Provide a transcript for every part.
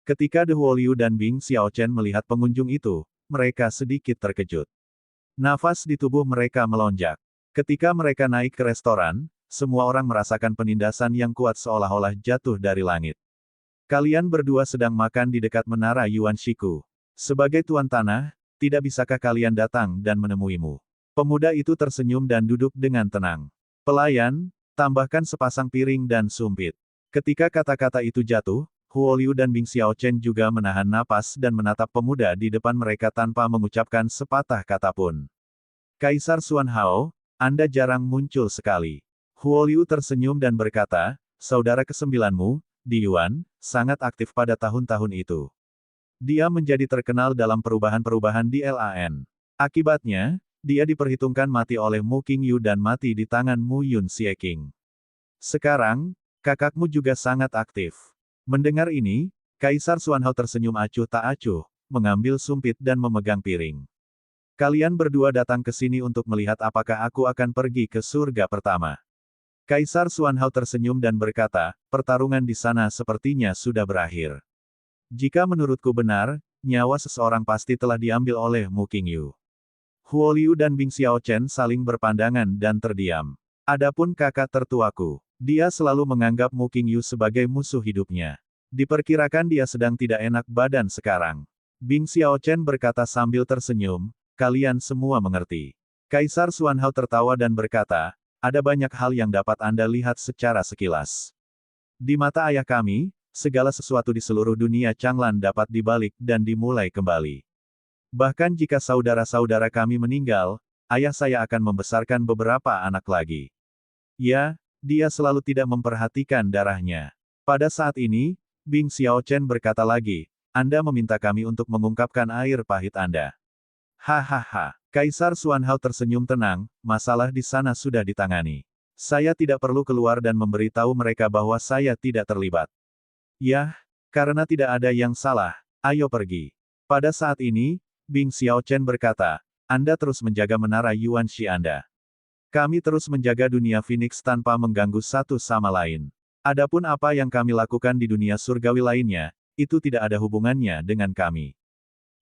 Ketika De Huoliu dan Bing Xiaochen melihat pengunjung itu, mereka sedikit terkejut. Nafas di tubuh mereka melonjak. Ketika mereka naik ke restoran, semua orang merasakan penindasan yang kuat seolah-olah jatuh dari langit. Kalian berdua sedang makan di dekat menara Yuan Shiku. Sebagai tuan tanah, tidak bisakah kalian datang dan menemuimu? Pemuda itu tersenyum dan duduk dengan tenang. Pelayan, tambahkan sepasang piring dan sumpit. Ketika kata-kata itu jatuh, Huoliu dan Bing Xiaochen juga menahan napas dan menatap pemuda di depan mereka tanpa mengucapkan sepatah kata pun. Kaisar Xuan Hao, Anda jarang muncul sekali. Huoliu tersenyum dan berkata, saudara kesembilanmu, Di Yuan, sangat aktif pada tahun-tahun itu. Dia menjadi terkenal dalam perubahan-perubahan di LAN. Akibatnya, dia diperhitungkan mati oleh Mu Qingyu dan mati di tangan Mu Yun Xieqing. Sekarang, kakakmu juga sangat aktif. Mendengar ini, Kaisar Xuan Hao tersenyum acuh tak acuh, mengambil sumpit dan memegang piring. Kalian berdua datang ke sini untuk melihat apakah aku akan pergi ke surga pertama. Kaisar Xuan Hao tersenyum dan berkata, pertarungan di sana sepertinya sudah berakhir. Jika menurutku benar, nyawa seseorang pasti telah diambil oleh Mu Qingyu. Huoliu dan Bing Xiaochen saling berpandangan dan terdiam. Adapun kakak tertuaku, dia selalu menganggap Mu Qingyu sebagai musuh hidupnya. Diperkirakan dia sedang tidak enak badan sekarang. Bing Xiaochen berkata sambil tersenyum, kalian semua mengerti. Kaisar Xuan Hao tertawa dan berkata, ada banyak hal yang dapat Anda lihat secara sekilas. Di mata ayah kami, segala sesuatu di seluruh dunia Changlan dapat dibalik dan dimulai kembali. Bahkan jika saudara-saudara kami meninggal, ayah saya akan membesarkan beberapa anak lagi. Ya, dia selalu tidak memperhatikan darahnya. Pada saat ini, Bing Xiaochen berkata lagi, Anda meminta kami untuk mengungkapkan air pahit Anda. Hahaha. Kaisar Xuan Hao tersenyum tenang, masalah di sana sudah ditangani. Saya tidak perlu keluar dan memberitahu mereka bahwa saya tidak terlibat. Yah, karena tidak ada yang salah, ayo pergi. Pada saat ini, Bing Xiaochen berkata, Anda terus menjaga menara Yuan Shi Anda. Kami terus menjaga dunia Phoenix tanpa mengganggu satu sama lain. Adapun apa yang kami lakukan di dunia surgawi lainnya, itu tidak ada hubungannya dengan kami.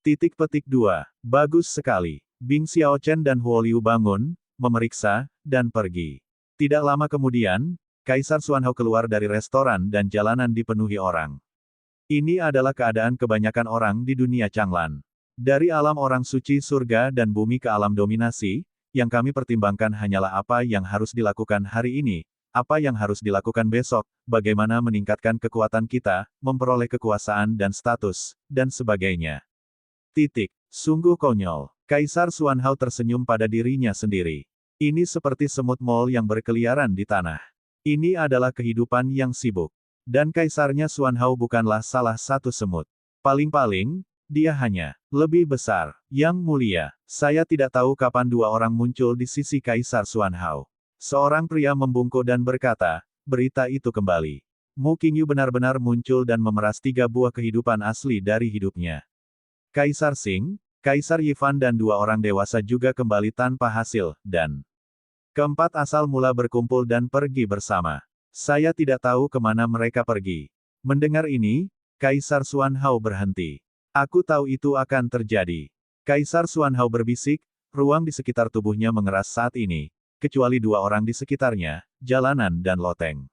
Titik petik 2. Bagus sekali. Bing Xiaochen dan Huoliu bangun, memeriksa, dan pergi. Tidak lama kemudian, Kaisar Xuan Hao keluar dari restoran dan jalanan dipenuhi orang. Ini adalah keadaan kebanyakan orang di dunia Changlan. Dari alam orang suci surga dan bumi ke alam dominasi, yang kami pertimbangkan hanyalah apa yang harus dilakukan hari ini, apa yang harus dilakukan besok, bagaimana meningkatkan kekuatan kita, memperoleh kekuasaan dan status, dan sebagainya. Titik. Sungguh konyol. Kaisar Xuan Hao tersenyum pada dirinya sendiri. Ini seperti semut mol yang berkeliaran di tanah. Ini adalah kehidupan yang sibuk. Dan kaisarnya Xuan Hao bukanlah salah satu semut. Paling-paling, dia hanya lebih besar. Yang mulia, saya tidak tahu kapan dua orang muncul di sisi Kaisar Xuan Hao. Seorang pria membungkuk dan berkata, berita itu kembali. Mu Qingyu benar-benar muncul dan memeras 3 buah kehidupan asli dari hidupnya. Kaisar Xing, Kaisar Yifan dan 2 orang dewasa juga kembali tanpa hasil, dan keempat asal mula berkumpul dan pergi bersama. Saya tidak tahu kemana mereka pergi. Mendengar ini, Kaisar Xuan Hao berhenti. Aku tahu itu akan terjadi. Kaisar Xuan Hao berbisik, ruang di sekitar tubuhnya mengeras saat ini, kecuali 2 orang di sekitarnya, jalanan dan loteng.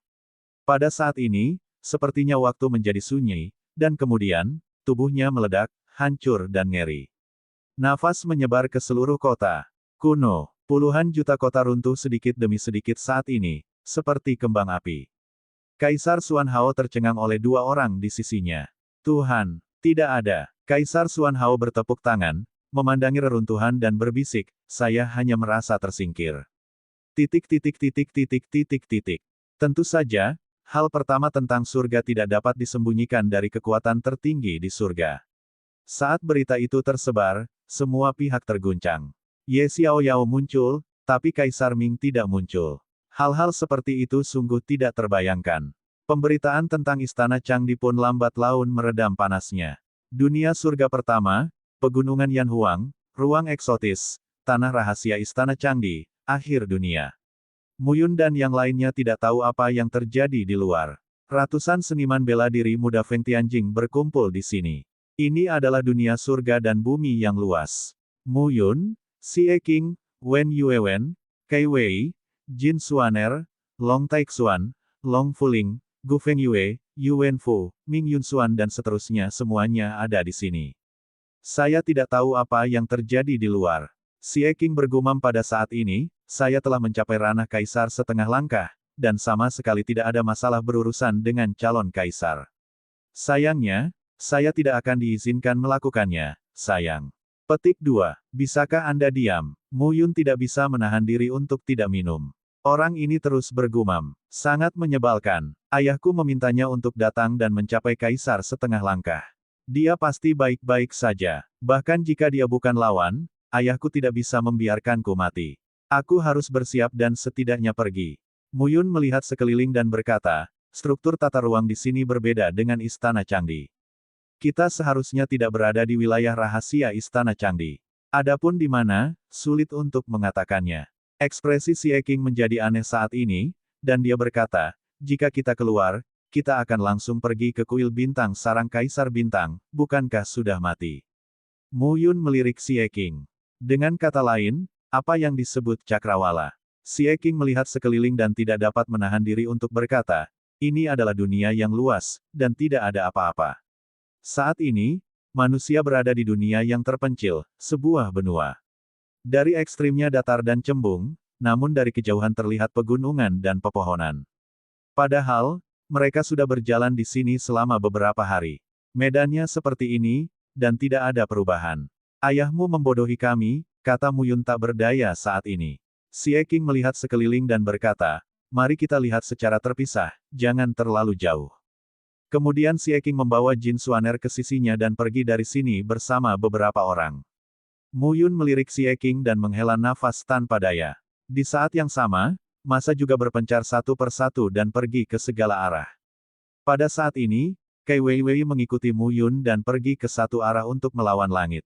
Pada saat ini, sepertinya waktu menjadi sunyi, dan kemudian, tubuhnya meledak, hancur dan ngeri. Nafas menyebar ke seluruh kota. Kuno, puluhan juta kota runtuh sedikit demi sedikit saat ini, seperti kembang api. Kaisar Xuan Hao tercengang oleh 2 orang di sisinya. Tuhan, tidak ada. Kaisar Xuan Hao bertepuk tangan, memandangi reruntuhan dan berbisik, saya hanya merasa tersingkir. Titik titik titik titik titik titik. Tentu saja, hal pertama tentang surga tidak dapat disembunyikan dari kekuatan tertinggi di surga. Saat berita itu tersebar, semua pihak terguncang. Ye Xiaoyao muncul, tapi Kaisar Ming tidak muncul. Hal-hal seperti itu sungguh tidak terbayangkan. Pemberitaan tentang Istana Changdi pun lambat laun meredam panasnya. Dunia surga pertama, pegunungan Yanhuang, ruang eksotis, tanah rahasia Istana Changdi, akhir dunia. Muyun dan yang lainnya tidak tahu apa yang terjadi di luar. Ratusan seniman bela diri muda Feng Tianjing berkumpul di sini. Ini adalah dunia surga dan bumi yang luas. Mu Yun, Xie Qing, Wen Yuewen, Kai Wei, Jin Xuaner, Long Taixuan, Long Fuling, Gu Fengyue, Yu Wenfu, Ming Yunxuan dan seterusnya semuanya ada di sini. Saya tidak tahu apa yang terjadi di luar. Xie Qing bergumam pada saat ini, saya telah mencapai ranah kaisar setengah langkah, dan sama sekali tidak ada masalah berurusan dengan calon kaisar. Sayangnya, saya tidak akan diizinkan melakukannya, sayang. Petik 2. Bisakah Anda diam? Mu Yun tidak bisa menahan diri untuk tidak minum. Orang ini terus bergumam. Sangat menyebalkan. Ayahku memintanya untuk datang dan mencapai kaisar setengah langkah. Dia pasti baik-baik saja. Bahkan jika dia bukan lawan, ayahku tidak bisa membiarkanku mati. Aku harus bersiap dan setidaknya pergi. Mu Yun melihat sekeliling dan berkata, struktur tata ruang di sini berbeda dengan Istana Changdi. Kita seharusnya tidak berada di wilayah rahasia Istana Changdi. Adapun di mana, sulit untuk mengatakannya. Ekspresi Xie Qing menjadi aneh saat ini, dan dia berkata, jika kita keluar, kita akan langsung pergi ke kuil bintang sarang Kaisar Bintang, bukankah sudah mati? Mu Yun melirik Xie Qing. Dengan kata lain, apa yang disebut cakrawala? Xie Qing melihat sekeliling dan tidak dapat menahan diri untuk berkata, ini adalah dunia yang luas, dan tidak ada apa-apa. Saat ini, manusia berada di dunia yang terpencil, sebuah benua. Dari ekstrimnya datar dan cembung, namun dari kejauhan terlihat pegunungan dan pepohonan. Padahal, mereka sudah berjalan di sini selama beberapa hari. Medannya seperti ini, dan tidak ada perubahan. Ayahmu membodohi kami, kata Mu Yun tak berdaya saat ini. Xie Qing melihat sekeliling dan berkata, mari kita lihat secara terpisah, jangan terlalu jauh. Kemudian Xie Qing membawa Jin Xuaner ke sisinya dan pergi dari sini bersama beberapa orang. Mu Yun melirik Xie Qing dan menghela nafas tanpa daya. Di saat yang sama, massa juga berpencar satu persatu dan pergi ke segala arah. Pada saat ini, Kai Weiwei mengikuti Mu Yun dan pergi ke satu arah untuk melawan langit.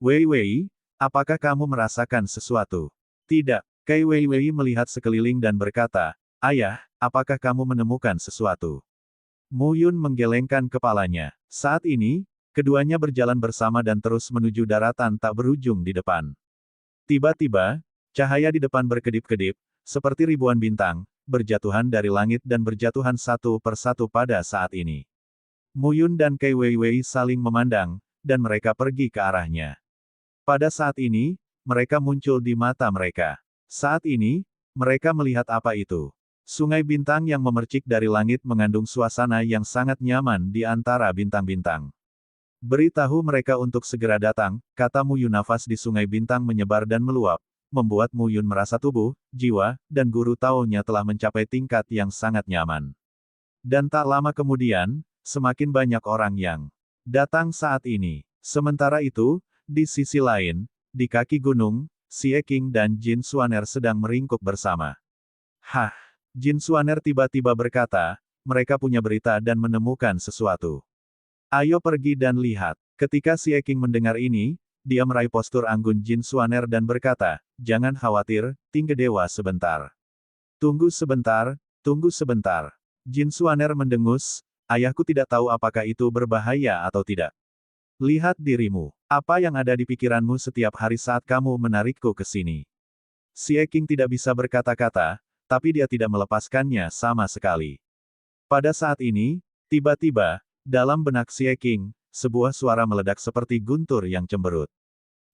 Weiwei, apakah kamu merasakan sesuatu? Tidak. Kai Weiwei melihat sekeliling dan berkata, ayah, apakah kamu menemukan sesuatu? Mu Yun menggelengkan kepalanya. Saat ini, keduanya berjalan bersama dan terus menuju daratan tak berujung di depan. Tiba-tiba, cahaya di depan berkedip-kedip, seperti ribuan bintang, berjatuhan dari langit dan berjatuhan satu persatu pada saat ini. Mu Yun dan Kai Weiwei saling memandang, dan mereka pergi ke arahnya. Pada saat ini, mereka muncul di mata mereka. Saat ini, mereka melihat apa itu. Sungai bintang yang memercik dari langit mengandung suasana yang sangat nyaman di antara bintang-bintang. Beritahu mereka untuk segera datang, kata Mu Yun. Nafas di sungai bintang menyebar dan meluap, membuat Mu Yun merasa tubuh, jiwa, dan guru Taonya telah mencapai tingkat yang sangat nyaman. Dan tak lama kemudian, semakin banyak orang yang datang saat ini. Sementara itu, di sisi lain, di kaki gunung, Xie Qing dan Jin Xuaner sedang meringkuk bersama. Hah! Jin Xuaner tiba-tiba berkata, mereka punya berita dan menemukan sesuatu. Ayo pergi dan lihat. Ketika Xie Qing mendengar ini, dia meraih postur anggun Jin Xuaner dan berkata, jangan khawatir, tinggal dewa sebentar. Tunggu sebentar, tunggu sebentar. Jin Xuaner mendengus, ayahku tidak tahu apakah itu berbahaya atau tidak. Lihat dirimu. Apa yang ada di pikiranmu setiap hari saat kamu menarikku ke sini? Xie Qing tidak bisa berkata-kata, tapi dia tidak melepaskannya sama sekali. Pada saat ini, tiba-tiba, dalam benak Xie Qing, sebuah suara meledak seperti guntur yang cemberut.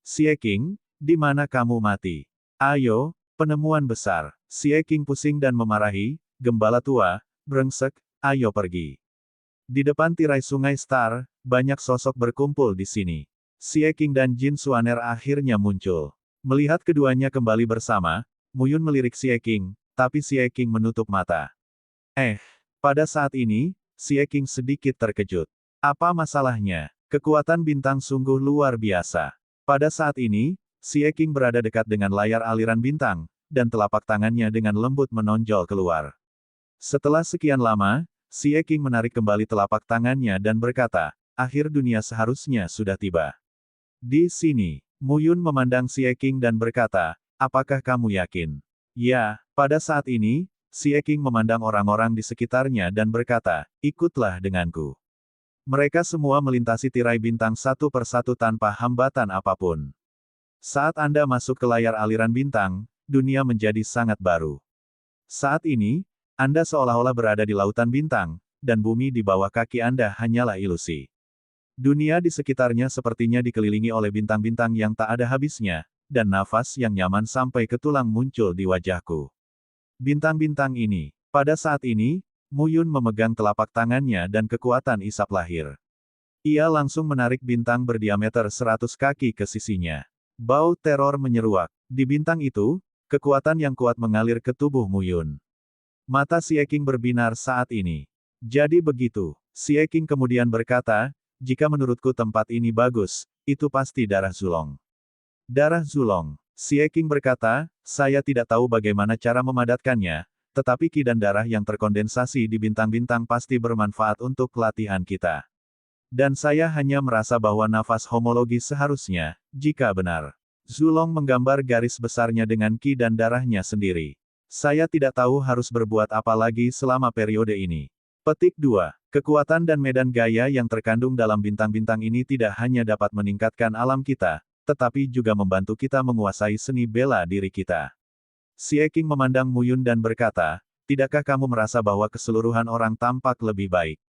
Xie Qing, di mana kamu mati? Ayo, penemuan besar. Xie Qing pusing dan memarahi, gembala tua, brengsek, ayo pergi. Di depan tirai sungai Star, banyak sosok berkumpul di sini. Xie Qing dan Jin Xuaner akhirnya muncul. Melihat keduanya kembali bersama, Mu Yun melirik Xie Qing, tapi Xie Qing menutup mata. Pada saat ini, Xie Qing sedikit terkejut. Apa masalahnya? Kekuatan bintang sungguh luar biasa. Pada saat ini, Xie Qing berada dekat dengan layar aliran bintang, dan telapak tangannya dengan lembut menonjol keluar. Setelah sekian lama, Xie Qing menarik kembali telapak tangannya dan berkata, akhir dunia seharusnya sudah tiba. Di sini, Mu Yun memandang Xie Qing dan berkata, apakah kamu yakin? Ya, pada saat ini, Xie Qing memandang orang-orang di sekitarnya dan berkata, ikutlah denganku. Mereka semua melintasi tirai bintang satu persatu tanpa hambatan apapun. Saat Anda masuk ke layar aliran bintang, dunia menjadi sangat baru. Saat ini, Anda seolah-olah berada di lautan bintang, dan bumi di bawah kaki Anda hanyalah ilusi. Dunia di sekitarnya sepertinya dikelilingi oleh bintang-bintang yang tak ada habisnya, dan nafas yang nyaman sampai ke tulang muncul di wajahku. Bintang-bintang ini. Pada saat ini, Mu Yun memegang telapak tangannya dan kekuatan isap lahir. Ia langsung menarik bintang berdiameter 100 kaki ke sisinya. Bau teror menyeruak. Di bintang itu, kekuatan yang kuat mengalir ke tubuh Mu Yun. Mata Xie Qing berbinar saat ini. Jadi begitu. Xie Qing kemudian berkata, jika menurutku tempat ini bagus, itu pasti darah Zulong. Darah Zulong. Xie Qing berkata, saya tidak tahu bagaimana cara memadatkannya, tetapi ki dan darah yang terkondensasi di bintang-bintang pasti bermanfaat untuk latihan kita. Dan saya hanya merasa bahwa nafas homologi seharusnya, jika benar. Zulong menggambar garis besarnya dengan ki dan darahnya sendiri. Saya tidak tahu harus berbuat apa lagi selama periode ini. Petik 2. Kekuatan dan medan gaya yang terkandung dalam bintang-bintang ini tidak hanya dapat meningkatkan alam kita, tetapi juga membantu kita menguasai seni bela diri kita. Xie Qing memandang Mu Yun dan berkata, tidakkah kamu merasa bahwa keseluruhan orang tampak lebih baik?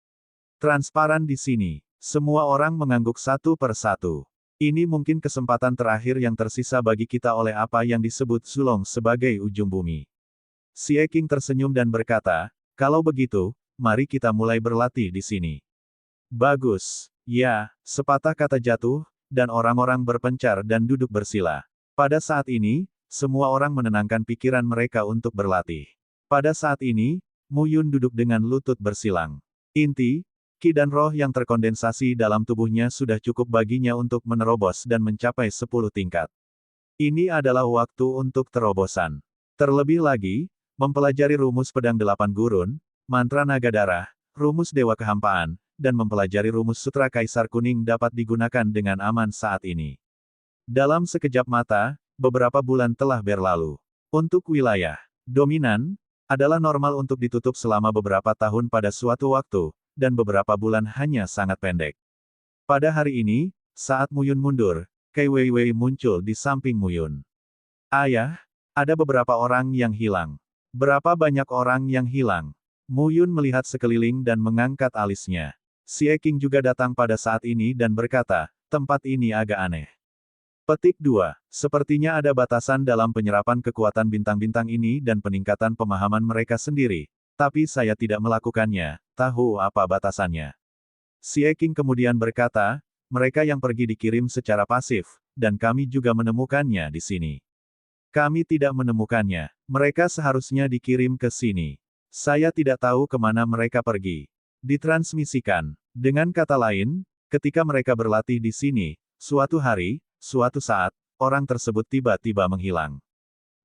Transparan di sini. Semua orang mengangguk satu persatu. Ini mungkin kesempatan terakhir yang tersisa bagi kita oleh apa yang disebut Zulong sebagai ujung bumi. Xie Qing tersenyum dan berkata, kalau begitu, mari kita mulai berlatih di sini. Bagus. Ya, sepatah kata jatuh, dan orang-orang berpencar dan duduk bersila. Pada saat ini, semua orang menenangkan pikiran mereka untuk berlatih. Pada saat ini, Mu Yun duduk dengan lutut bersilang. Inti, ki dan roh yang terkondensasi dalam tubuhnya sudah cukup baginya untuk menerobos dan mencapai 10 tingkat. Ini adalah waktu untuk terobosan. Terlebih lagi, mempelajari rumus pedang 8 gurun, mantra naga darah, rumus dewa kehampaan, dan mempelajari rumus sutra kaisar kuning dapat digunakan dengan aman saat ini. Dalam sekejap mata, beberapa bulan telah berlalu. Untuk wilayah dominan, adalah normal untuk ditutup selama beberapa tahun pada suatu waktu, dan beberapa bulan hanya sangat pendek. Pada hari ini, saat Mu Yun mundur, Kai Weiwei muncul di samping Mu Yun. Ayah, ada beberapa orang yang hilang. Berapa banyak orang yang hilang? Mu Yun melihat sekeliling dan mengangkat alisnya. Xie Qing juga datang pada saat ini dan berkata, tempat ini agak aneh. Petik 2. Sepertinya ada batasan dalam penyerapan kekuatan bintang-bintang ini dan peningkatan pemahaman mereka sendiri. Tapi saya tidak melakukannya, tahu apa batasannya. Xie Qing kemudian berkata, mereka yang pergi dikirim secara pasif, dan kami juga menemukannya di sini. Kami tidak menemukannya, mereka seharusnya dikirim ke sini. Saya tidak tahu kemana mereka pergi. Ditransmisikan. Dengan kata lain, ketika mereka berlatih di sini, suatu hari, suatu saat, orang tersebut tiba-tiba menghilang.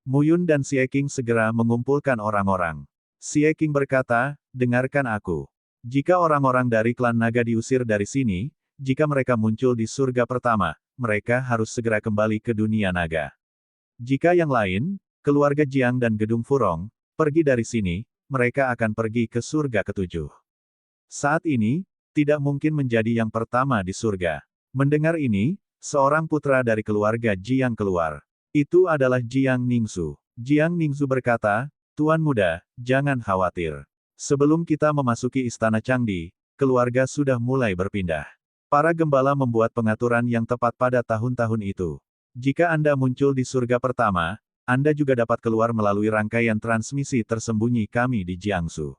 Mu Yun dan Xie Qing segera mengumpulkan orang-orang. Xie Qing berkata, dengarkan aku. Jika orang-orang dari klan naga diusir dari sini, jika mereka muncul di surga pertama, mereka harus segera kembali ke dunia naga. Jika yang lain, keluarga Jiang dan Gedung Furong, pergi dari sini, mereka akan pergi ke surga ketujuh. Saat ini, tidak mungkin menjadi yang pertama di surga. Mendengar ini, seorang putra dari keluarga Jiang keluar. Itu adalah Jiang Ningzu. Jiang Ningzu berkata, Tuan muda, jangan khawatir. Sebelum kita memasuki istana Changdi, keluarga sudah mulai berpindah. Para gembala membuat pengaturan yang tepat pada tahun-tahun itu. Jika Anda muncul di surga pertama, Anda juga dapat keluar melalui rangkaian transmisi tersembunyi kami di Jiangsu.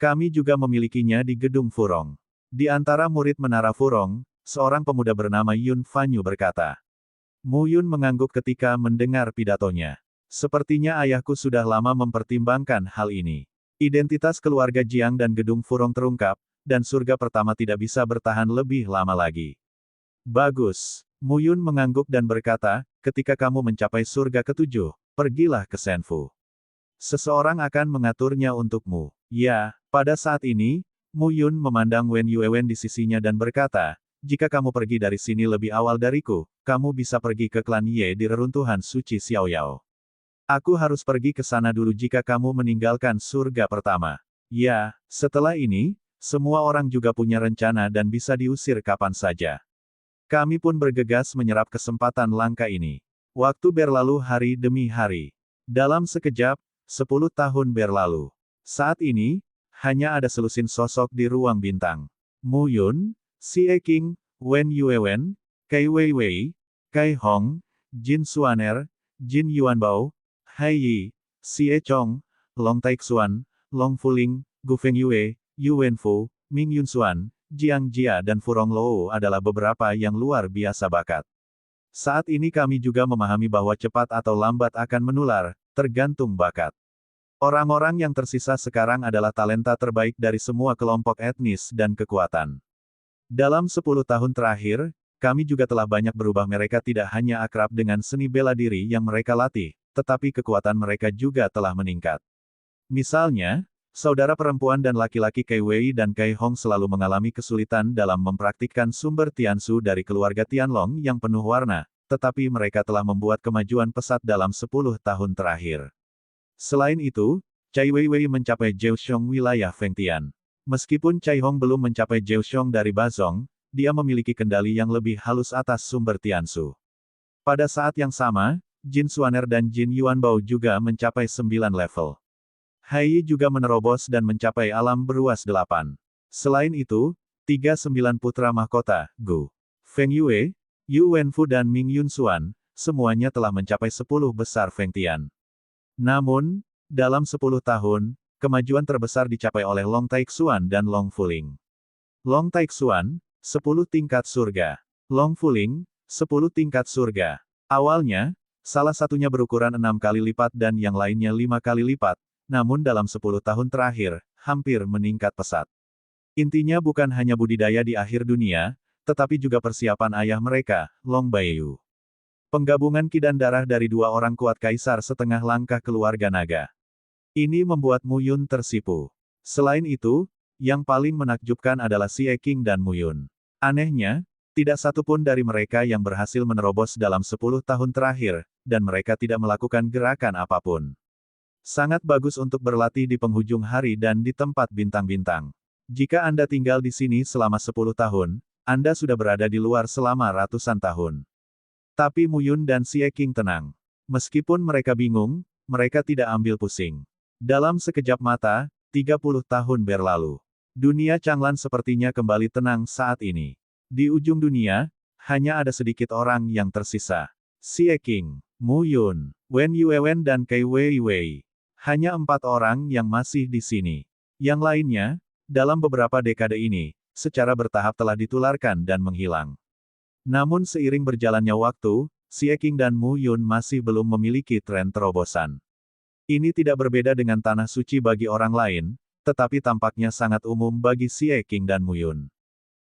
Kami juga memilikinya di Gedung Furong. Di antara murid Menara Furong, seorang pemuda bernama Yun Fanyu berkata. Mu Yun mengangguk ketika mendengar pidatonya. Sepertinya ayahku sudah lama mempertimbangkan hal ini. Identitas keluarga Jiang dan Gedung Furong terungkap, dan surga pertama tidak bisa bertahan lebih lama lagi. Bagus. Mu Yun mengangguk dan berkata, ketika kamu mencapai surga ketujuh, pergilah ke Senfu. Seseorang akan mengaturnya untukmu. Ya, pada saat ini, Mu Yun memandang Wen Yuewen di sisinya dan berkata, jika kamu pergi dari sini lebih awal dariku, kamu bisa pergi ke klan Ye di reruntuhan suci Xiaoyao. Aku harus pergi ke sana dulu jika kamu meninggalkan surga pertama. Ya, setelah ini, semua orang juga punya rencana dan bisa diusir kapan saja. Kami pun bergegas menyerap kesempatan langka ini. Waktu berlalu hari demi hari. Dalam sekejap, 10 tahun berlalu. Saat ini, hanya ada selusin sosok di ruang bintang. Mu Yun, Xie Qing, Wen Yuewen, Kai Weiwei, Kai Hong, Jin Xuaner, Jin Yuanbao, Hai Yi, Xie Chong, Long Taixuan, Long Fuling, Gu Fengyue, Yu Wenfu, Ming Yunxuan, Jiang Jia dan Furong Lou adalah beberapa yang luar biasa bakat. Saat ini kami juga memahami bahwa cepat atau lambat akan menular, tergantung bakat. Orang-orang yang tersisa sekarang adalah talenta terbaik dari semua kelompok etnis dan kekuatan. Dalam 10 tahun terakhir, kami juga telah banyak berubah. Mereka tidak hanya akrab dengan seni bela diri yang mereka latih, tetapi kekuatan mereka juga telah meningkat. Misalnya, saudara perempuan dan laki-laki Kai Wei dan Kai Hong selalu mengalami kesulitan dalam mempraktikkan sumber Tiansu dari keluarga Tianlong yang penuh warna, tetapi mereka telah membuat kemajuan pesat dalam 10 tahun terakhir. Selain itu, Cai Weiwei mencapai Zheoxiong wilayah Fengtian. Meskipun Cai Hong belum mencapai Zheoxiong dari Bazong, dia memiliki kendali yang lebih halus atas sumber Tiansu. Pada saat yang sama, Jin Xuaner dan Jin Yuanbao juga mencapai 9 level. Hai Yi juga menerobos dan mencapai alam beruas 8. Selain itu, 39 putra mahkota, Gu Fengyue, Yu Wenfu dan Ming Yunxuan, semuanya telah mencapai 10 besar Fengtian. Namun, dalam 10 tahun, kemajuan terbesar dicapai oleh Long Taixuan dan Long Fuling. Long Taixuan, 10 tingkat surga. Long Fuling, 10 tingkat surga. Awalnya, salah satunya berukuran 6 kali lipat dan yang lainnya 5 kali lipat, namun dalam 10 tahun terakhir, hampir meningkat pesat. Intinya bukan hanya budidaya di akhir dunia, tetapi juga persiapan ayah mereka, Long Baiyu. Penggabungan ki dan darah dari dua orang kuat kaisar setengah langkah keluarga naga. Ini membuat Mu Yun tersipu. Selain itu, yang paling menakjubkan adalah Xie Qing dan Mu Yun. Anehnya, tidak satu pun dari mereka yang berhasil menerobos dalam 10 tahun terakhir, dan mereka tidak melakukan gerakan apapun. Sangat bagus untuk berlatih di penghujung hari dan di tempat bintang-bintang. Jika Anda tinggal di sini selama 10 tahun, Anda sudah berada di luar selama ratusan tahun. Tapi Mu Yun dan Xie Qing tenang. Meskipun mereka bingung, mereka tidak ambil pusing. Dalam sekejap mata, 30 tahun berlalu. Dunia Changlan sepertinya kembali tenang saat ini. Di ujung dunia, hanya ada sedikit orang yang tersisa. Xie Qing, Mu Yun, Wen Yuewen dan Kai Weiwei. Hanya 4 orang yang masih di sini. Yang lainnya, dalam beberapa dekade ini, secara bertahap telah ditularkan dan menghilang. Namun seiring berjalannya waktu, Xie Qing dan Mu Yun masih belum memiliki tren terobosan. Ini tidak berbeda dengan tanah suci bagi orang lain, tetapi tampaknya sangat umum bagi Xie Qing dan Mu Yun.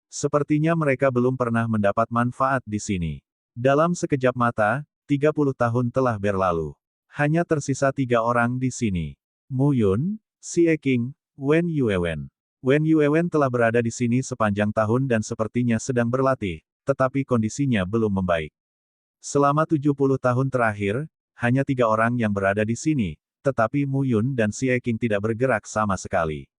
Sepertinya mereka belum pernah mendapat manfaat di sini. Dalam sekejap mata, 30 tahun telah berlalu. Hanya tersisa 3 orang di sini. Mu Yun, Xie Qing, Wen Yuewen. Wen Yuewen telah berada di sini sepanjang tahun dan sepertinya sedang berlatih, tetapi kondisinya belum membaik. Selama 70 tahun terakhir, hanya 3 orang yang berada di sini, tetapi Mu Yun dan Xie Qing tidak bergerak sama sekali.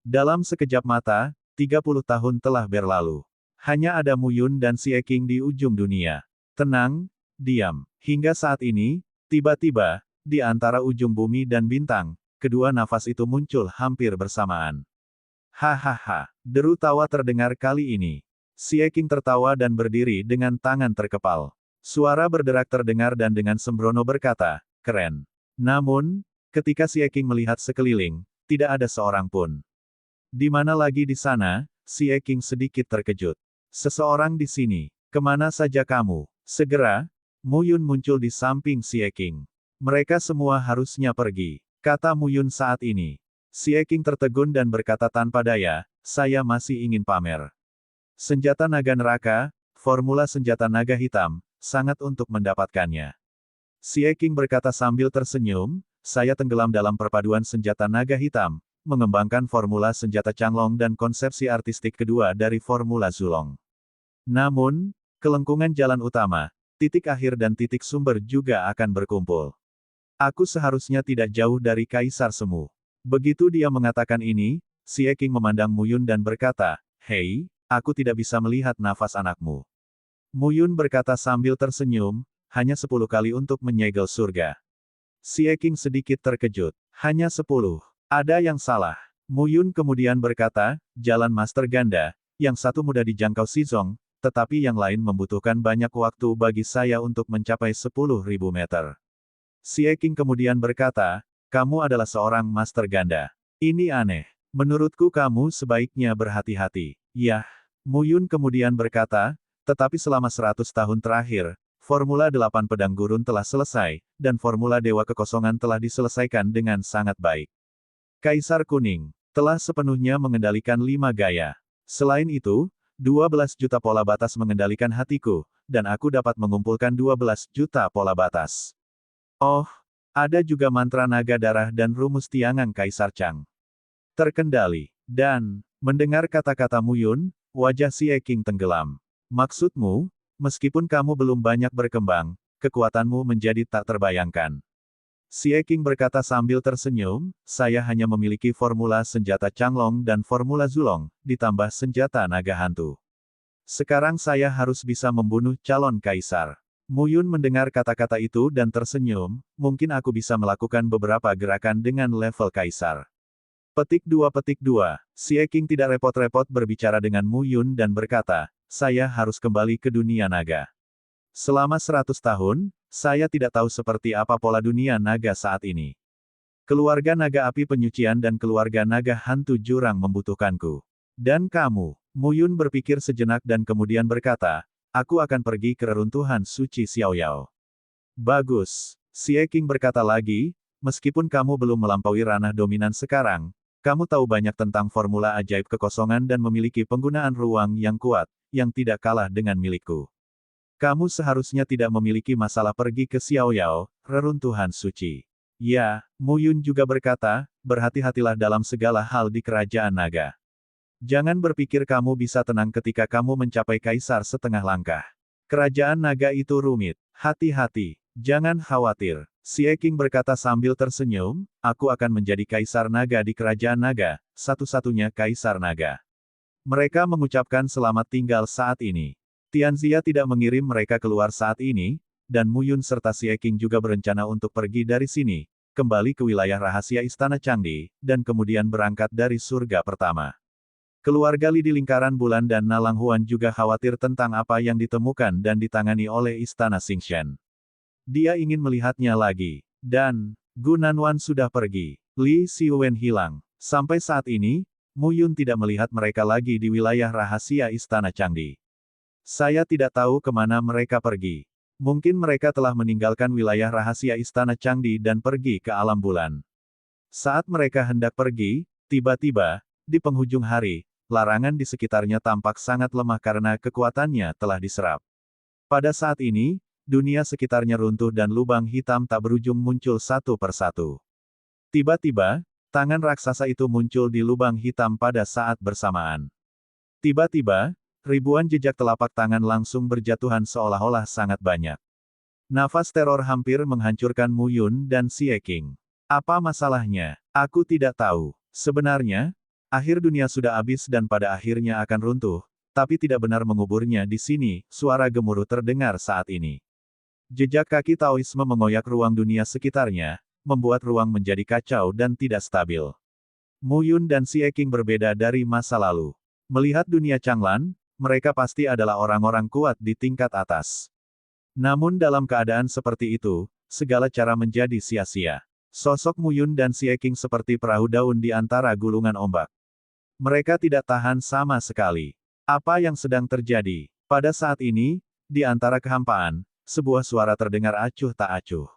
Dalam sekejap mata, 30 tahun telah berlalu. Hanya ada Mu Yun dan Xie Qing di ujung dunia. Tenang, diam. Hingga saat ini, tiba-tiba, di antara ujung bumi dan bintang, kedua nafas itu muncul hampir bersamaan. Hahaha, deru tawa terdengar kali ini. Xie Qing tertawa dan berdiri dengan tangan terkepal. Suara berderak terdengar dan dengan sembrono berkata, keren. Namun, ketika Xie Qing melihat sekeliling, tidak ada seorang pun. Di mana lagi di sana, Xie Qing sedikit terkejut. Seseorang di sini, kemana saja kamu? Segera, Mu Yun muncul di samping Xie Qing. Mereka semua harusnya pergi, kata Mu Yun saat ini. Xie Qing tertegun dan berkata tanpa daya, saya masih ingin pamer. Senjata naga neraka, formula senjata naga hitam, sangat untuk mendapatkannya. Xie Qing berkata sambil tersenyum, saya tenggelam dalam perpaduan senjata naga hitam, mengembangkan formula senjata Changlong dan konsepsi artistik kedua dari formula Zulong. Namun, kelengkungan jalan utama, titik akhir dan titik sumber juga akan berkumpul. Aku seharusnya tidak jauh dari Kaisar Semu. Begitu dia mengatakan ini, Xie Qing memandang Mu Yun dan berkata, "Hei, aku tidak bisa melihat nafas anakmu." Mu Yun berkata sambil tersenyum, hanya 10 kali untuk menyegel surga. Xie Qing sedikit terkejut. Hanya 10. Ada yang salah. Mu Yun kemudian berkata, jalan Master Ganda, yang satu mudah dijangkau Shizong, tetapi yang lain membutuhkan banyak waktu bagi saya untuk mencapai 10.000 meter. Xie Qing kemudian berkata, kamu adalah seorang Master Ganda. Ini aneh. Menurutku kamu sebaiknya berhati-hati. Yah. Mu Yun kemudian berkata, tetapi selama 100 tahun terakhir, Formula 8 Pedang Gurun telah selesai, dan Formula Dewa Kekosongan telah diselesaikan dengan sangat baik. Kaisar Kuning telah sepenuhnya mengendalikan 5 gaya. Selain itu, 12 juta pola batas mengendalikan hatiku, dan aku dapat mengumpulkan 12 juta pola batas. Oh, ada juga mantra naga darah dan rumus tiangan Kaisar Chang. Terkendali. Dan, mendengar kata-kata Mu Yun, wajah Xie Qing tenggelam. Maksudmu, meskipun kamu belum banyak berkembang, kekuatanmu menjadi tak terbayangkan. Xie Qing berkata sambil tersenyum, saya hanya memiliki formula senjata Changlong dan formula Zulong, ditambah senjata naga hantu. Sekarang saya harus bisa membunuh calon kaisar. Mu Yun mendengar kata-kata itu dan tersenyum, mungkin aku bisa melakukan beberapa gerakan dengan level kaisar. Petik 2. Xie Qing tidak repot-repot berbicara dengan Mu Yun dan berkata, saya harus kembali ke dunia naga. Selama 100 tahun, saya tidak tahu seperti apa pola dunia naga saat ini. Keluarga naga api penyucian dan keluarga naga hantu jurang membutuhkanku. Dan kamu, Mu Yun berpikir sejenak dan kemudian berkata, aku akan pergi ke reruntuhan suci Xiaoyao. Bagus. Xie Qing berkata lagi, meskipun kamu belum melampaui ranah dominan sekarang, kamu tahu banyak tentang formula ajaib kekosongan dan memiliki penggunaan ruang yang kuat, yang tidak kalah dengan milikku. Kamu seharusnya tidak memiliki masalah pergi ke Xiaoyao, reruntuhan suci. Ya, Mu Yun juga berkata, berhati-hatilah dalam segala hal di kerajaan naga. Jangan berpikir kamu bisa tenang ketika kamu mencapai kaisar setengah langkah. Kerajaan naga itu rumit. Hati-hati. Jangan khawatir. Xie Qing berkata sambil tersenyum, aku akan menjadi kaisar naga di kerajaan naga, satu-satunya kaisar naga. Mereka mengucapkan selamat tinggal saat ini. Tianxia tidak mengirim mereka keluar saat ini, dan Mu Yun serta Xie Qing juga berencana untuk pergi dari sini, kembali ke wilayah rahasia Istana Changdi, dan kemudian berangkat dari surga pertama. Keluarga Li di lingkaran bulan dan Nalang Huan juga khawatir tentang apa yang ditemukan dan ditangani oleh Istana Xingshen. Dia ingin melihatnya lagi. Dan, Gu Nanwan sudah pergi. Li Xiwen hilang. Sampai saat ini, Mu Yun tidak melihat mereka lagi di wilayah rahasia Istana Changdi. Saya tidak tahu kemana mereka pergi. Mungkin mereka telah meninggalkan wilayah rahasia Istana Changdi dan pergi ke alam bulan. Saat mereka hendak pergi, tiba-tiba, di penghujung hari, larangan di sekitarnya tampak sangat lemah karena kekuatannya telah diserap. Pada saat ini, dunia sekitarnya runtuh dan lubang hitam tak berujung muncul satu persatu. Tiba-tiba, tangan raksasa itu muncul di lubang hitam pada saat bersamaan. Tiba-tiba, ribuan jejak telapak tangan langsung berjatuhan seolah-olah sangat banyak. Nafas teror hampir menghancurkan Mu Yun dan Xie Qing. Apa masalahnya? Aku tidak tahu. Sebenarnya, akhir dunia sudah habis dan pada akhirnya akan runtuh, tapi tidak benar menguburnya di sini, suara gemuruh terdengar saat ini. Jejak kaki Taoisme mengoyak ruang dunia sekitarnya, membuat ruang menjadi kacau dan tidak stabil. Mu Yun dan Xie Qing berbeda dari masa lalu. Melihat dunia Changlan, mereka pasti adalah orang-orang kuat di tingkat atas. Namun dalam keadaan seperti itu, segala cara menjadi sia-sia. Sosok Mu Yun dan Xie Qing seperti perahu daun di antara gulungan ombak. Mereka tidak tahan sama sekali. Apa yang sedang terjadi? Pada saat ini, di antara kehampaan, sebuah suara terdengar acuh tak acuh.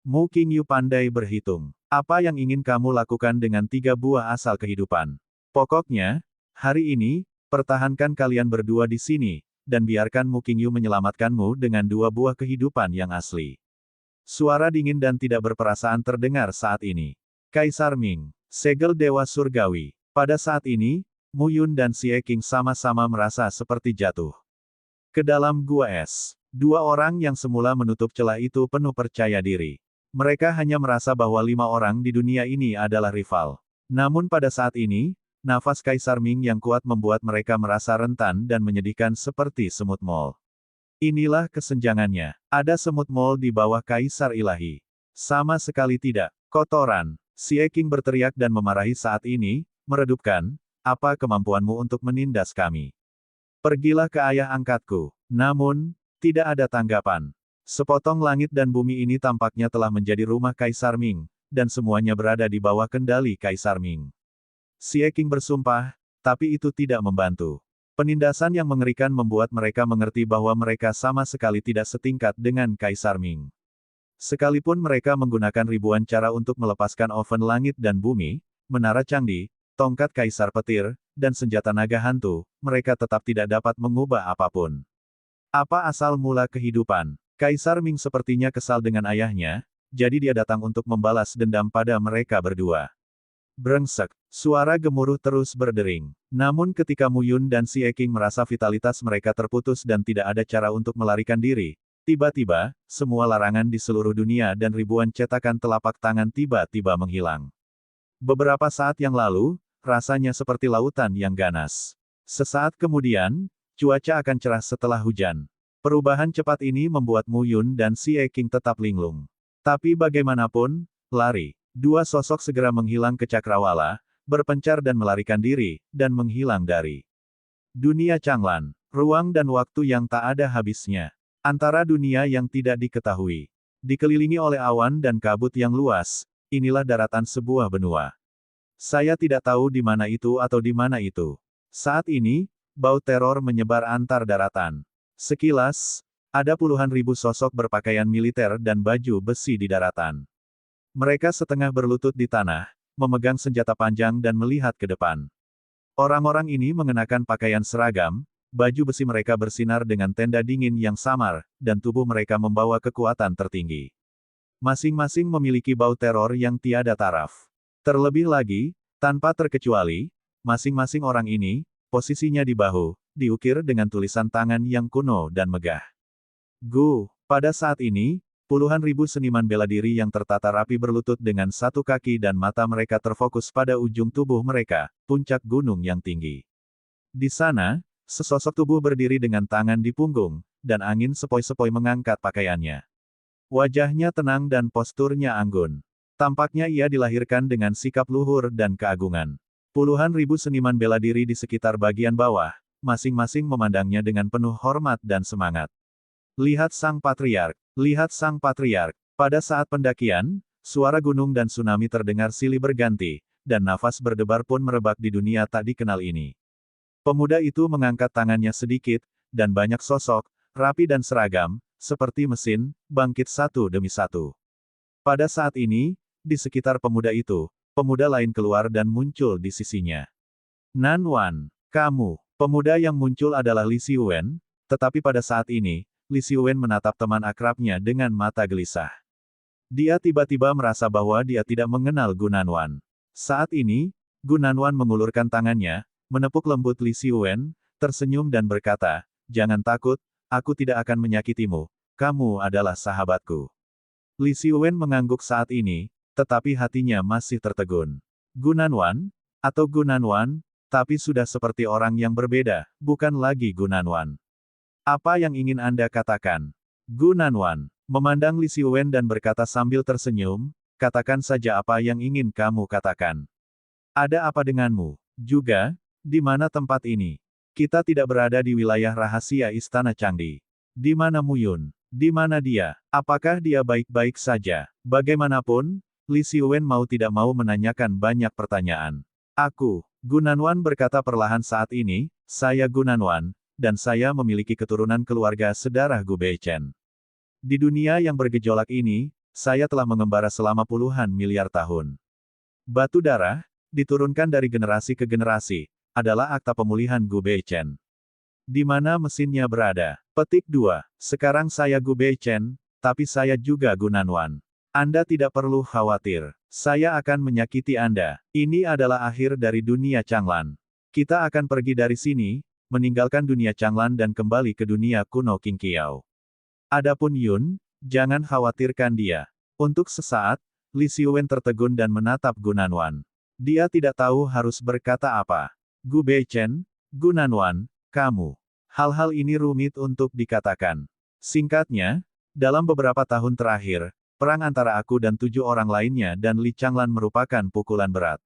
Mu Qingyu pandai berhitung. Apa yang ingin kamu lakukan dengan 3 buah asal kehidupan? Pokoknya, hari ini, pertahankan kalian berdua di sini, dan biarkan Mu Qingyu menyelamatkanmu dengan 2 buah kehidupan yang asli. Suara dingin dan tidak berperasaan terdengar saat ini. Kaisar Ming, segel Dewa Surgawi. Pada saat ini, Mu Yun dan Xie Qing sama-sama merasa seperti jatuh ke dalam gua es. 2 orang yang semula menutup celah itu penuh percaya diri. Mereka hanya merasa bahwa 5 orang di dunia ini adalah rival. Namun pada saat ini, nafas Kaisar Ming yang kuat membuat mereka merasa rentan dan menyedihkan seperti semut mol. Inilah kesenjangannya. Ada semut mol di bawah Kaisar Ilahi. Sama sekali tidak. Kotoran. Xie King berteriak dan memarahi saat ini, meredupkan, apa kemampuanmu untuk menindas kami? Pergilah ke ayah angkatku. Namun, tidak ada tanggapan. Sepotong langit dan bumi ini tampaknya telah menjadi rumah Kaisar Ming, dan semuanya berada di bawah kendali Kaisar Ming. Xie King bersumpah, tapi itu tidak membantu. Penindasan yang mengerikan membuat mereka mengerti bahwa mereka sama sekali tidak setingkat dengan Kaisar Ming. Sekalipun mereka menggunakan ribuan cara untuk melepaskan oven langit dan bumi, menara candi, tongkat Kaisar Petir, dan senjata naga hantu, mereka tetap tidak dapat mengubah apapun. Apa asal mula kehidupan? Kaisar Ming sepertinya kesal dengan ayahnya, jadi dia datang untuk membalas dendam pada mereka berdua. Brengsek, suara gemuruh terus berdering. Namun ketika Mu Yun dan Xie King merasa vitalitas mereka terputus dan tidak ada cara untuk melarikan diri, tiba-tiba, semua larangan di seluruh dunia dan ribuan cetakan telapak tangan tiba-tiba menghilang. Beberapa saat yang lalu, rasanya seperti lautan yang ganas. Sesaat kemudian, cuaca akan cerah setelah hujan. Perubahan cepat ini membuat Mu Yun dan Xie King tetap linglung. Tapi bagaimanapun, lari. Dua sosok segera menghilang ke cakrawala, berpencar dan melarikan diri, dan menghilang dari dunia Changlan, ruang dan waktu yang tak ada habisnya. Antara dunia yang tidak diketahui. Dikelilingi oleh awan dan kabut yang luas, inilah daratan sebuah benua. Saya tidak tahu di mana itu atau di mana itu. Saat ini, bau teror menyebar antar daratan. Sekilas, ada puluhan ribu sosok berpakaian militer dan baju besi di daratan. Mereka setengah berlutut di tanah, memegang senjata panjang dan melihat ke depan. Orang-orang ini mengenakan pakaian seragam, baju besi mereka bersinar dengan tenda dingin yang samar, dan tubuh mereka membawa kekuatan tertinggi. Masing-masing memiliki bau teror yang tiada taraf. Terlebih lagi, tanpa terkecuali, masing-masing orang ini, posisinya di bahu, diukir dengan tulisan tangan yang kuno dan megah. Pada saat ini, puluhan ribu seniman bela diri yang tertata rapi berlutut dengan satu kaki dan mata mereka terfokus pada ujung tubuh mereka, puncak gunung yang tinggi. Di sana, sesosok tubuh berdiri dengan tangan di punggung, dan angin sepoi-sepoi mengangkat pakaiannya. Wajahnya tenang dan posturnya anggun. Tampaknya ia dilahirkan dengan sikap luhur dan keagungan. Puluhan ribu seniman bela diri di sekitar bagian bawah, masing-masing memandangnya dengan penuh hormat dan semangat. Lihat sang patriark. Lihat sang patriark. Pada saat pendakian, suara gunung dan tsunami terdengar silih berganti, dan nafas berdebar pun merebak di dunia tak dikenal ini. Pemuda itu mengangkat tangannya sedikit, dan banyak sosok, rapi dan seragam, seperti mesin, bangkit satu demi satu. Pada saat ini, di sekitar pemuda itu, pemuda lain keluar dan muncul di sisinya. Nan Wan, kamu. Pemuda yang muncul adalah Li Xiwen, tetapi pada saat ini, Li Xiwen menatap teman akrabnya dengan mata gelisah. Dia tiba-tiba merasa bahwa dia tidak mengenal Gu Nanwan. Saat ini, Gu Nanwan mengulurkan tangannya, menepuk lembut Li Xiwen, tersenyum dan berkata, "Jangan takut, aku tidak akan menyakitimu, kamu adalah sahabatku." Li Xiwen mengangguk saat ini, tetapi hatinya masih tertegun. Gu Nanwan, atau Gu Nanwan, tapi sudah seperti orang yang berbeda, bukan lagi Gu Nanwan. Apa yang ingin Anda katakan? Gu Nanwan memandang Li Xiwen dan berkata sambil tersenyum, katakan saja apa yang ingin kamu katakan. Ada apa denganmu? Juga, di mana tempat ini? Kita tidak berada di wilayah rahasia Istana Changdi. Di mana Mu Yun? Di mana dia? Apakah dia baik-baik saja? Bagaimanapun, Li Xiwen mau tidak mau menanyakan banyak pertanyaan. Gu Nanwan berkata perlahan saat ini, saya Gu Nanwan, dan saya memiliki keturunan keluarga sedarah Gu Beichen. Di dunia yang bergejolak ini, saya telah mengembara selama puluhan miliar tahun. Batu darah, diturunkan dari generasi ke generasi, adalah akta pemulihan Gu Beichen. Di mana mesinnya berada? Petik 2. Sekarang saya Gu Beichen, tapi saya juga Gu Nanwan. Anda tidak perlu khawatir. Saya akan menyakiti Anda. Ini adalah akhir dari dunia Changlan. Kita akan pergi dari sini, meninggalkan dunia Changlan dan kembali ke dunia kuno Qingqiao. Adapun Yun, jangan khawatirkan dia. Untuk sesaat, Li Xiwen tertegun dan menatap Gu Nanwan. Dia tidak tahu harus berkata apa. Gu Beichen, Gu Nanwan, kamu. Hal-hal ini rumit untuk dikatakan. Singkatnya, dalam beberapa tahun terakhir, perang antara aku dan 7 orang lainnya dan Li Changlan merupakan pukulan berat.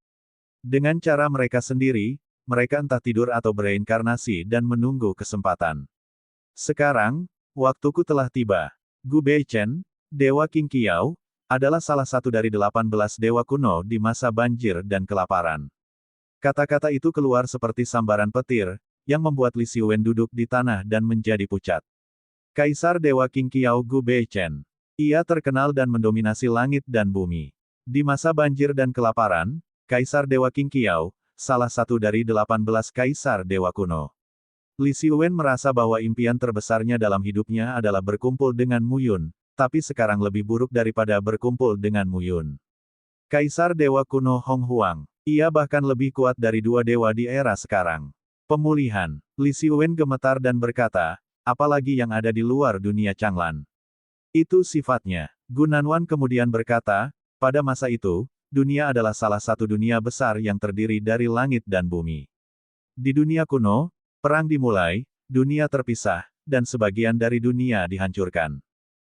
Dengan cara mereka sendiri, mereka entah tidur atau bereinkarnasi dan menunggu kesempatan. Sekarang, waktuku telah tiba. Gu Beichen, Dewa Qing Qiao, adalah salah satu dari 18 dewa kuno di masa banjir dan kelaparan. Kata-kata itu keluar seperti sambaran petir, yang membuat Li Xiwen duduk di tanah dan menjadi pucat. Kaisar Dewa Qing Qiao Gu Beichen. Ia terkenal dan mendominasi langit dan bumi. Di masa banjir dan kelaparan, Kaisar Dewa Qing Qiao, salah satu dari 18 kaisar dewa kuno. Li Xiwen merasa bahwa impian terbesarnya dalam hidupnya adalah berkumpul dengan Mu Yun, tapi sekarang lebih buruk daripada berkumpul dengan Mu Yun. Kaisar Dewa Kuno Hong Huang. Ia bahkan lebih kuat dari 2 dewa di era sekarang. Pemulihan. Li Xiwen gemetar dan berkata, apalagi yang ada di luar dunia Changlan. Itu sifatnya. Gu Nanwan kemudian berkata, pada masa itu, dunia adalah salah satu dunia besar yang terdiri dari langit dan bumi. Di dunia kuno, perang dimulai, dunia terpisah, dan sebagian dari dunia dihancurkan.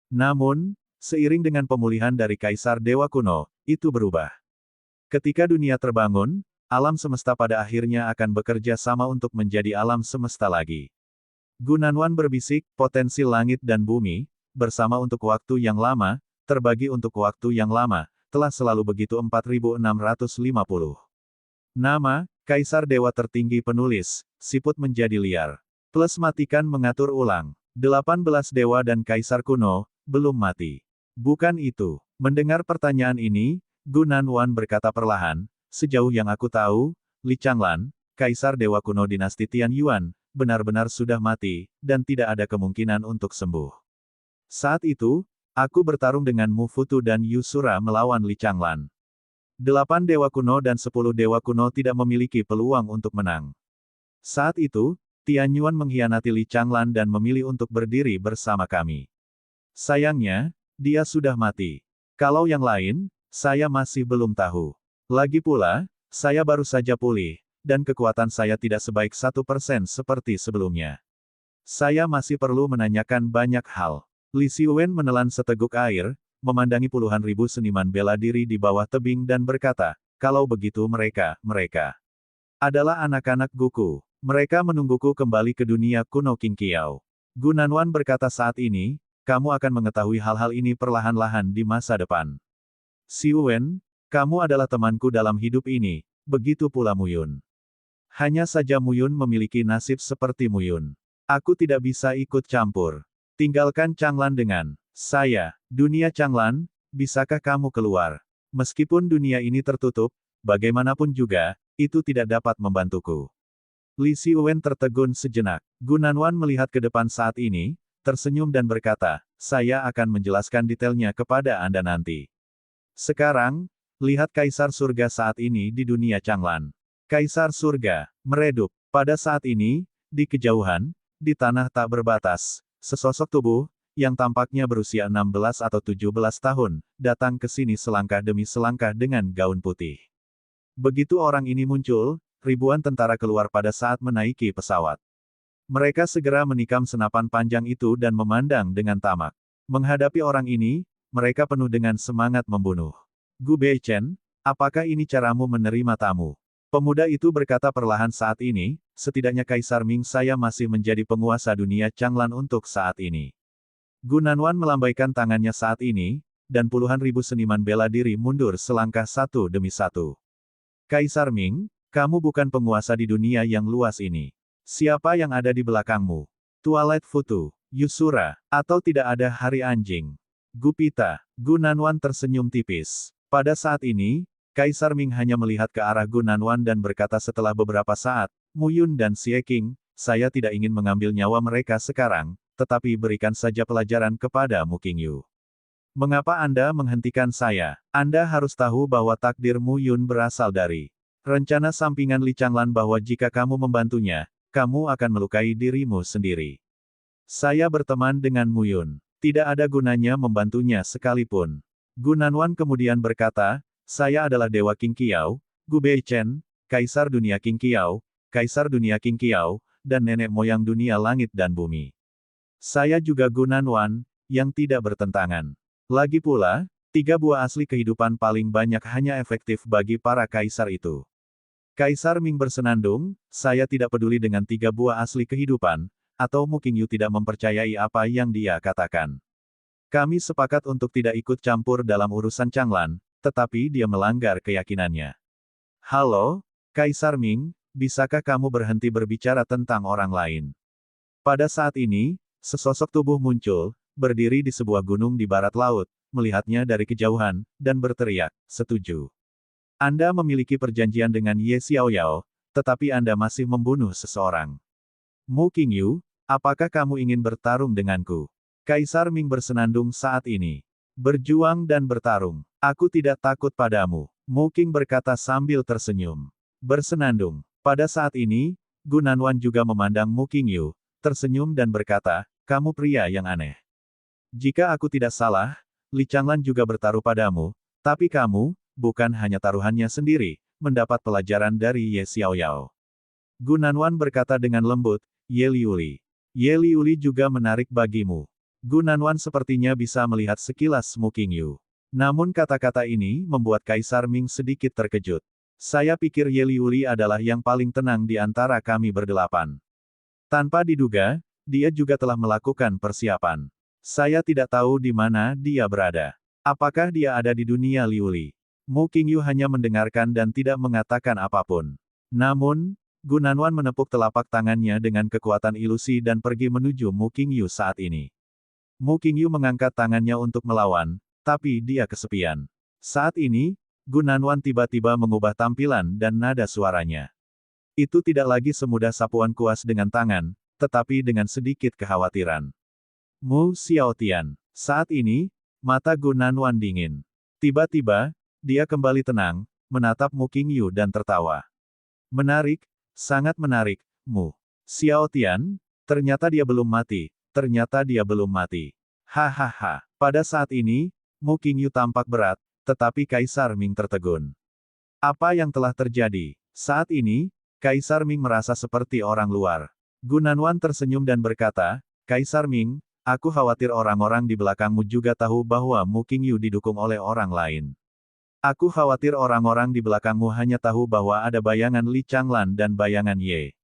Namun, seiring dengan pemulihan dari Kaisar Dewa Kuno, itu berubah. Ketika dunia terbangun, alam semesta pada akhirnya akan bekerja sama untuk menjadi alam semesta lagi. Gu Nanwan berbisik, potensi langit dan bumi, bersama untuk waktu yang lama, terbagi untuk waktu yang lama, telah selalu begitu 4650. Nama, Kaisar Dewa Tertinggi Penulis, siput menjadi liar. Plus matikan mengatur ulang. 18 dewa dan Kaisar kuno, belum mati. Bukan itu. Mendengar pertanyaan ini, Gu Nanwan berkata perlahan, sejauh yang aku tahu, Li Changlan, Kaisar Dewa Kuno dinasti Tian Yuan, benar-benar sudah mati, dan tidak ada kemungkinan untuk sembuh. Saat itu, aku bertarung dengan Mu Futu dan Yu Sura melawan Li Changlan. 8 dewa kuno dan 10 dewa kuno tidak memiliki peluang untuk menang. Saat itu, Tian Yuan mengkhianati Li Changlan dan memilih untuk berdiri bersama kami. Sayangnya, dia sudah mati. Kalau yang lain, saya masih belum tahu. Lagi pula, saya baru saja pulih, dan kekuatan saya tidak sebaik 1% seperti sebelumnya. Saya masih perlu menanyakan banyak hal. Li Xiwen menelan seteguk air, memandangi puluhan ribu seniman bela diri di bawah tebing dan berkata, kalau begitu mereka adalah anak-anak Guku. Mereka menungguku kembali ke dunia kuno Qing Qiao. Gu Nanwan berkata saat ini, kamu akan mengetahui hal-hal ini perlahan-lahan di masa depan. Xiwen, kamu adalah temanku dalam hidup ini, begitu pula Mu Yun. Hanya saja Mu Yun memiliki nasib seperti Mu Yun. Aku tidak bisa ikut campur. Tinggalkan Changlan dengan saya. Dunia Changlan, bisakah kamu keluar? Meskipun dunia ini tertutup, bagaimanapun juga, itu tidak dapat membantuku. Li Xiwen tertegun sejenak. Gu Nanwan melihat ke depan saat ini, tersenyum dan berkata, saya akan menjelaskan detailnya kepada Anda nanti. Sekarang, lihat Kaisar Surga saat ini di dunia Changlan. Kaisar Surga, meredup. Pada saat ini, di kejauhan, di tanah tak berbatas, sesosok tubuh, yang tampaknya berusia 16 atau 17 tahun, datang ke sini selangkah demi selangkah dengan gaun putih. Begitu orang ini muncul, ribuan tentara keluar pada saat menaiki pesawat. Mereka segera menikam senapan panjang itu dan memandang dengan tamak. Menghadapi orang ini, mereka penuh dengan semangat membunuh. Gu Beichen, apakah ini caramu menerima tamu? Pemuda itu berkata perlahan saat ini, setidaknya Kaisar Ming saya masih menjadi penguasa dunia Changlan untuk saat ini. Gu Nanwan melambaikan tangannya saat ini, dan puluhan ribu seniman bela diri mundur selangkah satu demi satu. Kaisar Ming, kamu bukan penguasa di dunia yang luas ini. Siapa yang ada di belakangmu? Twilight Futu, Yusura, atau tidak ada hari anjing? Gupita. Gu Nanwan tersenyum tipis. Pada saat ini, Kaisar Ming hanya melihat ke arah Gu Nanwan dan berkata setelah beberapa saat, Mu Yun dan Xie Qing, saya tidak ingin mengambil nyawa mereka sekarang, tetapi berikan saja pelajaran kepada Mu Qingyu. Mengapa Anda menghentikan saya? Anda harus tahu bahwa takdir Mu Yun berasal dari rencana sampingan Li Changlan bahwa jika kamu membantunya, kamu akan melukai dirimu sendiri. Saya berteman dengan Mu Yun. Tidak ada gunanya membantunya sekalipun. Gunanwan kemudian berkata, saya adalah Dewa King Qiao, Gu Beichen, Kaisar Dunia King Qiao, Kaisar Dunia King Qiao, dan nenek moyang dunia langit dan bumi. Saya juga Gunanwan, yang tidak bertentangan. Lagi pula, 3 buah asli kehidupan paling banyak hanya efektif bagi para kaisar itu. Kaisar Ming bersenandung, saya tidak peduli dengan 3 buah asli kehidupan, atau Mu Qingyu tidak mempercayai apa yang dia katakan. Kami sepakat untuk tidak ikut campur dalam urusan Changlan, tetapi dia melanggar keyakinannya. Halo, Kaisar Ming, bisakah kamu berhenti berbicara tentang orang lain? Pada saat ini, sesosok tubuh muncul, berdiri di sebuah gunung di barat laut, melihatnya dari kejauhan, dan berteriak, setuju. Anda memiliki perjanjian dengan Ye Xiaoyao, tetapi Anda masih membunuh seseorang. Mu Qingyu, apakah kamu ingin bertarung denganku? Kaisar Ming bersenandung saat ini. Berjuang dan bertarung. Aku tidak takut padamu. Mu Qing berkata sambil tersenyum. Bersenandung. Pada saat ini, Gunanwan juga memandang Mu Qingyu, tersenyum dan berkata, kamu pria yang aneh. Jika aku tidak salah, Li Changlan juga bertaruh padamu, tapi kamu, bukan hanya taruhannya sendiri, mendapat pelajaran dari Ye Xiaoyao. Gunanwan berkata dengan lembut, Ye Liuli. Ye Liuli juga menarik bagimu. Gunanwan sepertinya bisa melihat sekilas Mu Qingyu. Namun kata-kata ini membuat Kaisar Ming sedikit terkejut. Saya pikir Ye Liuli adalah yang paling tenang di antara kami berdelapan. Tanpa diduga, dia juga telah melakukan persiapan. Saya tidak tahu di mana dia berada. Apakah dia ada di dunia Liuli? Mu Qingyu hanya mendengarkan dan tidak mengatakan apapun. Namun, Gunanwan menepuk telapak tangannya dengan kekuatan ilusi dan pergi menuju Mu Qingyu saat ini. Mu Qingyu mengangkat tangannya untuk melawan, tapi dia kesepian. Saat ini, Gunanwan tiba-tiba mengubah tampilan dan nada suaranya. Itu tidak lagi semudah sapuan kuas dengan tangan, tetapi dengan sedikit kekhawatiran. Mu Xiaotian. Saat ini, mata Gunanwan dingin. Tiba-tiba, dia kembali tenang, menatap Mu Qingyu dan tertawa. Menarik, sangat menarik, Mu Xiaotian, ternyata dia belum mati, ternyata dia belum mati. Hahaha. Pada saat ini, Mu Qingyu tampak berat, tetapi Kaisar Ming tertegun. Apa yang telah terjadi? Saat ini, Kaisar Ming merasa seperti orang luar. Gunanwan tersenyum dan berkata, Kaisar Ming, aku khawatir orang-orang di belakangmu juga tahu bahwa Mu Qingyu didukung oleh orang lain. Aku khawatir orang-orang di belakangmu hanya tahu bahwa ada bayangan Li Changlan dan bayangan Ye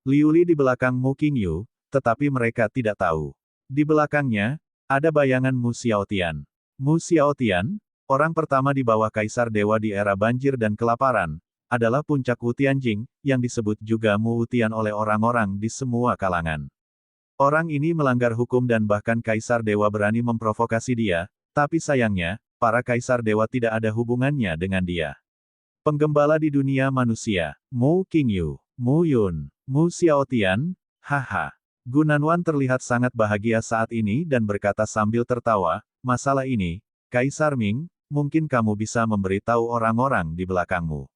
Liuli di belakang Mu Qingyu, tetapi mereka tidak tahu. Di belakangnya, ada bayangan Mu Xiaotian. Mu Xiaotian, orang pertama di bawah Kaisar Dewa di era banjir dan kelaparan, adalah puncak Wu Tianjing, yang disebut juga Mu Wutian oleh orang-orang di semua kalangan. Orang ini melanggar hukum dan bahkan Kaisar Dewa berani memprovokasi dia, tapi sayangnya, para Kaisar Dewa tidak ada hubungannya dengan dia. Penggembala di dunia manusia, Mu Qingyu, Mu Yun, Mu Xiaotian, haha. Gunanwan terlihat sangat bahagia saat ini dan berkata sambil tertawa, masalah ini, Kaisar Ming, mungkin kamu bisa memberitahu orang-orang di belakangmu.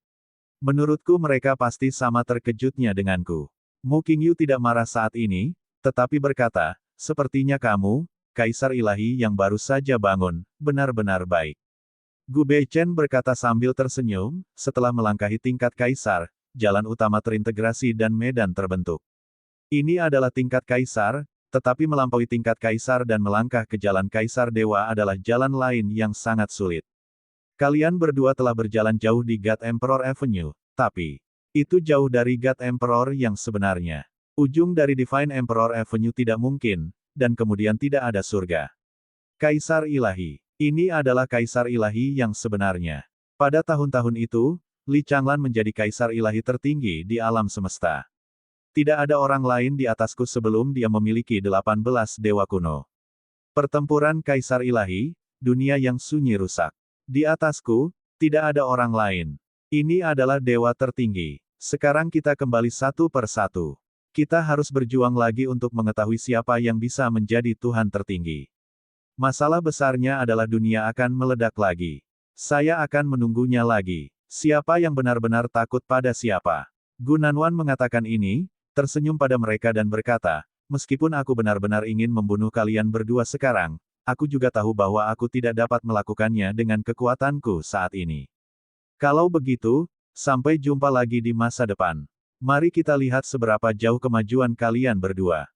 Menurutku mereka pasti sama terkejutnya denganku. Mu Qingyu tidak marah saat ini, tetapi berkata, sepertinya kamu, Kaisar Ilahi yang baru saja bangun, benar-benar baik. Gu Beichen berkata sambil tersenyum, setelah melangkahi tingkat Kaisar, jalan utama terintegrasi dan medan terbentuk. Ini adalah tingkat Kaisar, tetapi melampaui tingkat Kaisar dan melangkah ke jalan Kaisar Dewa adalah jalan lain yang sangat sulit. Kalian berdua telah berjalan jauh di God Emperor Avenue, tapi itu jauh dari God Emperor yang sebenarnya. Ujung dari Divine Emperor Avenue tidak mungkin, dan kemudian tidak ada surga. Kaisar Ilahi. Ini adalah Kaisar Ilahi yang sebenarnya. Pada tahun-tahun itu, Li Changlan menjadi Kaisar Ilahi tertinggi di alam semesta. Tidak ada orang lain di atasku sebelum dia memiliki 18 dewa kuno. Pertempuran Kaisar Ilahi, dunia yang sunyi rusak. Di atasku, tidak ada orang lain. Ini adalah dewa tertinggi. Sekarang kita kembali satu per satu. Kita harus berjuang lagi untuk mengetahui siapa yang bisa menjadi Tuhan tertinggi. Masalah besarnya adalah dunia akan meledak lagi. Saya akan menunggunya lagi. Siapa yang benar-benar takut pada siapa? Gunanwan mengatakan ini, tersenyum pada mereka dan berkata, meskipun aku benar-benar ingin membunuh kalian berdua sekarang, aku juga tahu bahwa aku tidak dapat melakukannya dengan kekuatanku saat ini. Kalau begitu, sampai jumpa lagi di masa depan. Mari kita lihat seberapa jauh kemajuan kalian berdua.